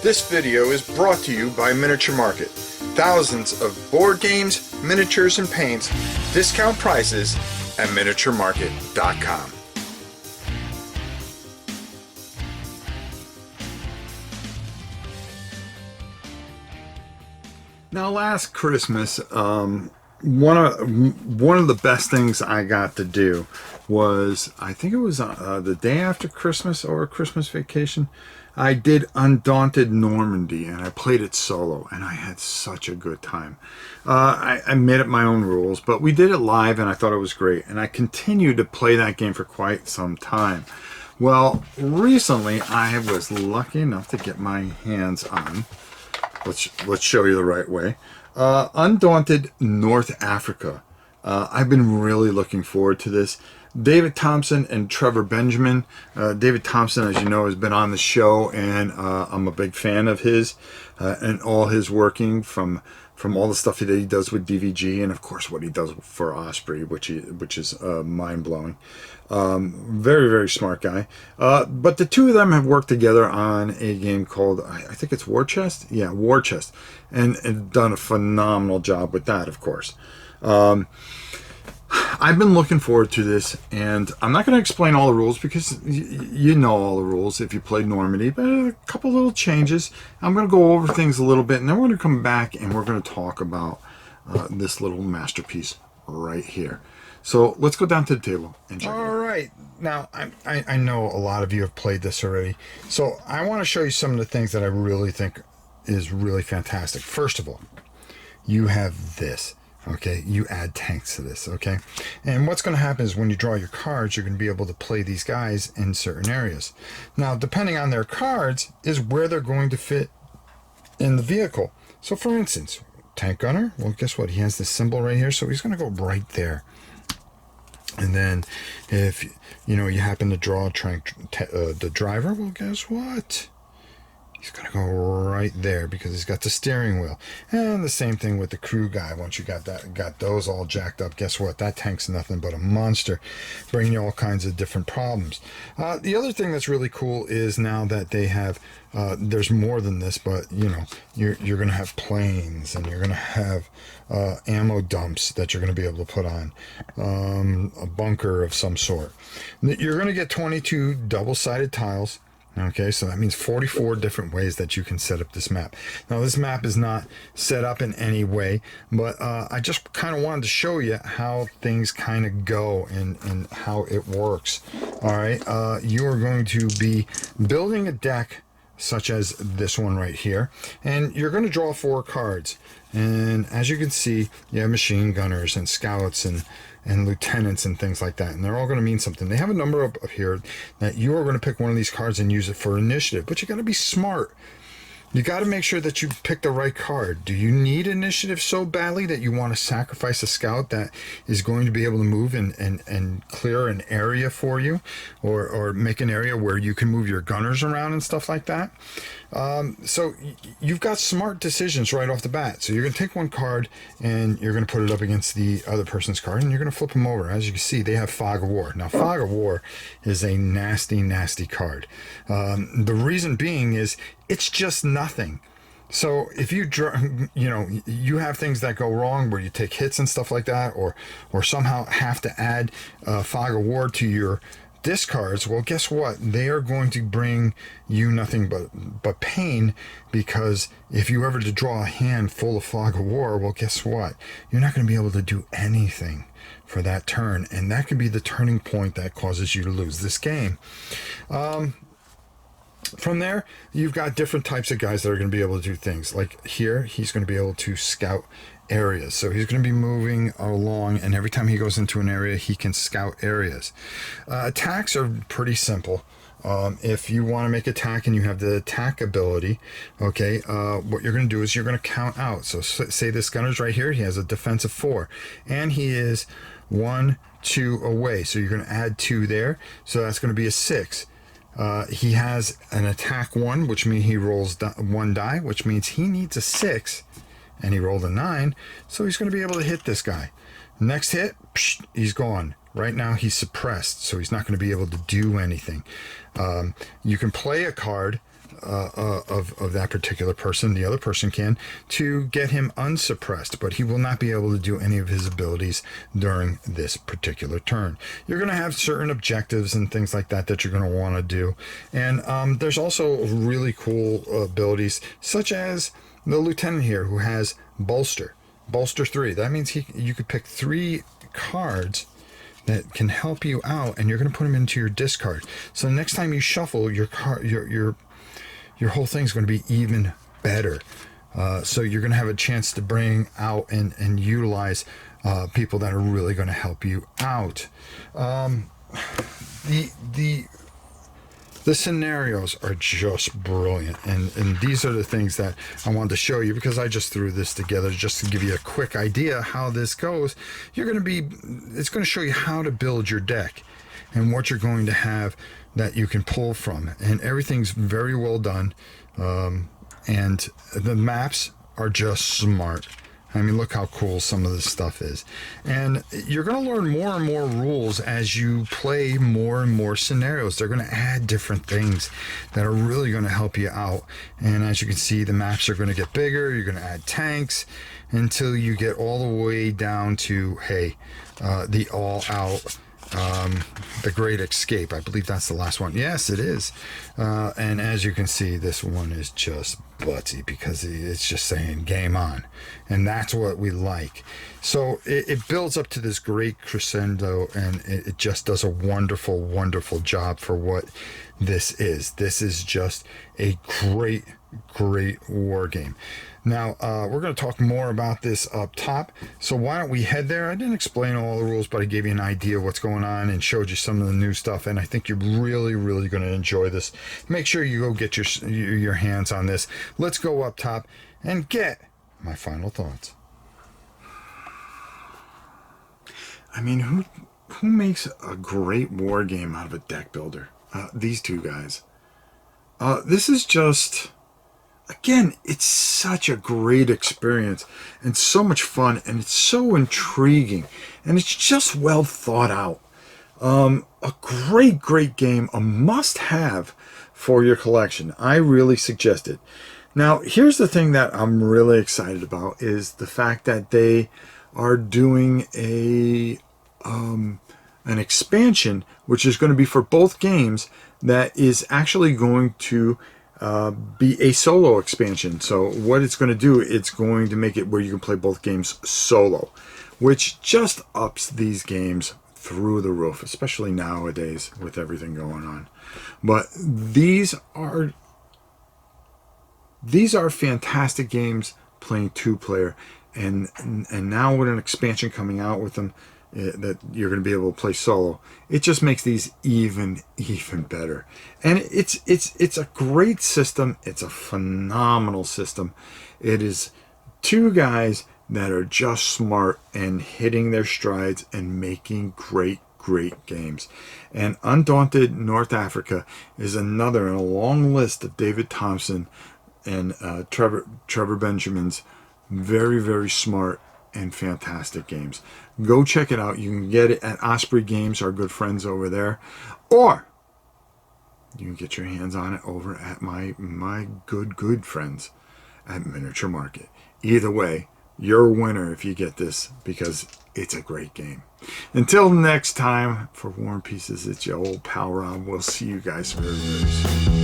This video is brought to you by Miniature Market. Thousands of board games, miniatures, and paints, discount prices at miniaturemarket.com. Now, last Christmas, one of the best things I got to do was, I think it was the day after Christmas or a Christmas vacation, I did Undaunted Normandy, and I played it solo, and I had such a good time. I made up my own rules, but we did it live, and I thought it was great, and I continued to play that game for quite some time. Well, recently, I was lucky enough to get my hands on, let's show you the right way, Undaunted North Africa. I've been really looking forward to this. David Thompson and Trevor Benjamin. David Thompson, as you know, has been on the show, and I'm a big fan of his and all his working from all the stuff that he does with DVG, and of course what he does for Osprey, which is mind-blowing. Very, very smart guy. But the two of them have worked together on a game called, I think it's War Chest? Yeah, War Chest. And done a phenomenal job with that, of course. I've been looking forward to this, and I'm not going to explain all the rules because you know all the rules if you played Normandy, but a couple little changes. I'm going to go over things a little bit, and then we're going to come back and we're going to talk about this little masterpiece right here. So let's go down to the table and check it out. All right. Now, I know a lot of you have played this already, so I want to show you some of the things that I really think is really fantastic. First of all, you have this. Okay, you add tanks to this, okay? And what's going to happen is when you draw your cards, you're going to be able to play these guys in certain areas. Now, depending on their cards is where they're going to fit in the vehicle. So, for instance, tank gunner, well, guess what? He has this symbol right here, so he's going to go right there. And then if, you happen to draw the driver, well, guess what? He's going to go right there because he's got the steering wheel. And the same thing with the crew guy. Once you got those all jacked up, guess what? That tank's nothing but a monster, bringing you all kinds of different problems. The other thing that's really cool is now that they have, there's more than this, but you're going to have planes, and you're going to have ammo dumps that you're going to be able to put on, a bunker of some sort. You're going to get 22 double-sided tiles. Okay, so that means 44 different ways that you can set up this map. Now, this map is not set up in any way, but I just kind of wanted to show you how things kind of go and how it works. All right, you are going to be building a deck such as this one right here, and you're going to draw 4 cards. And as you can see, you have machine gunners and scouts and lieutenants and things like that, and they're all going to mean something. They have a number up here that you are going to pick one of these cards and use it for initiative, but you got to be smart. You got to make sure that you pick the right card. Do you need initiative so badly that you want to sacrifice a scout that is going to be able to move and clear an area for you, or make an area where you can move your gunners around and stuff like that? So you've got smart decisions right off the bat. So you're going to take one card and you're going to put it up against the other person's card, and you're going to flip them over. As you can see, they have Fog of War. Now, Fog of War is a nasty, nasty card. The reason being is it's just nothing. So if you you have things that go wrong where you take hits and stuff like that, or somehow have to add Fog of War to your discards, well, guess what? They are going to bring you nothing but pain, because if you ever to draw a hand full of Fog of War, well, guess what? You're not going to be able to do anything for that turn, and that could be the turning point that causes you to lose this game. From there, you've got different types of guys that are going to be able to do things. Like here, he's going to be able to scout areas. So he's going to be moving along, and every time he goes into an area, he can scout areas. Attacks are pretty simple. If you want to make attack and you have the attack ability, okay, what you're going to do is you're going to count out. So say this gunner's right here. He has a defensive 4, and he is 1, 2 away. So you're going to add 2 there. So that's going to be a 6. He has an attack 1, which means he rolls 1 die, which means he needs a 6, and he rolled a 9, so he's going to be able to hit this guy. Next hit, he's gone. Right now he's suppressed, so he's not going to be able to do anything. You can play a card of that particular person, the other person can, to get him unsuppressed, but he will not be able to do any of his abilities during this particular turn. You're going to have certain objectives and things like that that you're going to want to do, and there's also really cool abilities, such as the lieutenant here, who has bolster 3. That means you could pick 3 cards that can help you out, and you're going to put them into your discard. So next time you shuffle, your whole thing's going to be even better. So you're going to have a chance to bring out and utilize people that are really going to help you out. The scenarios are just brilliant, and these are the things that I wanted to show you, because I just threw this together just to give you a quick idea how this goes. It's going to show you how to build your deck and what you're going to have that you can pull from, and everything's very well done, and the maps are just smart. I mean, look how cool some of this stuff is. And you're going to learn more and more rules as you play more and more scenarios. They're going to add different things that are really going to help you out. And as you can see, the maps are going to get bigger. You're going to add tanks until you get all the way down to, hey, the all-out, the Great Escape. I believe that's the last one. Yes, it is. And as you can see, this one is just buttsy, because it's just saying game on, and that's what we like. So it builds up to this great crescendo, and it just does a wonderful job for what this is. This is just a great war game. Now, we're going to talk more about this up top, so why don't we head there? I didn't explain all the rules, but I gave you an idea of what's going on and showed you some of the new stuff, and I think you're really going to enjoy this. Make sure you go get your hands on this. Let's go up top and get my final thoughts. I mean, who makes a great war game out of a deck builder? These two guys. This is just... Again, it's such a great experience and so much fun, and it's so intriguing, and it's just well thought out. A great game, a must-have for your collection. I really suggest it. Now, here's the thing that I'm really excited about, is the fact that they are doing an expansion, which is going to be for both games, that is actually going to be a solo expansion. So what it's going to do, it's going to make it where you can play both games solo, which just ups these games through the roof, especially nowadays with everything going on. But these are fantastic games playing 2-player, and now with an expansion coming out with them, that you're going to be able to play solo, it just makes these even better. And it's a great system. It's a phenomenal system. It is 2 guys that are just smart and hitting their strides and making great games. And Undaunted North Africa is another in a long list of David Thompson and Trevor Benjamin's very smart and fantastic games. Go check it out. You can get it at Osprey Games, our good friends over there, or you can get your hands on it over at my good friends at Miniature Market. Either way, you're a winner if you get this, because it's a great game. Until next time, for War and Pieces, it's your old pal Rob. We'll see you guys very soon.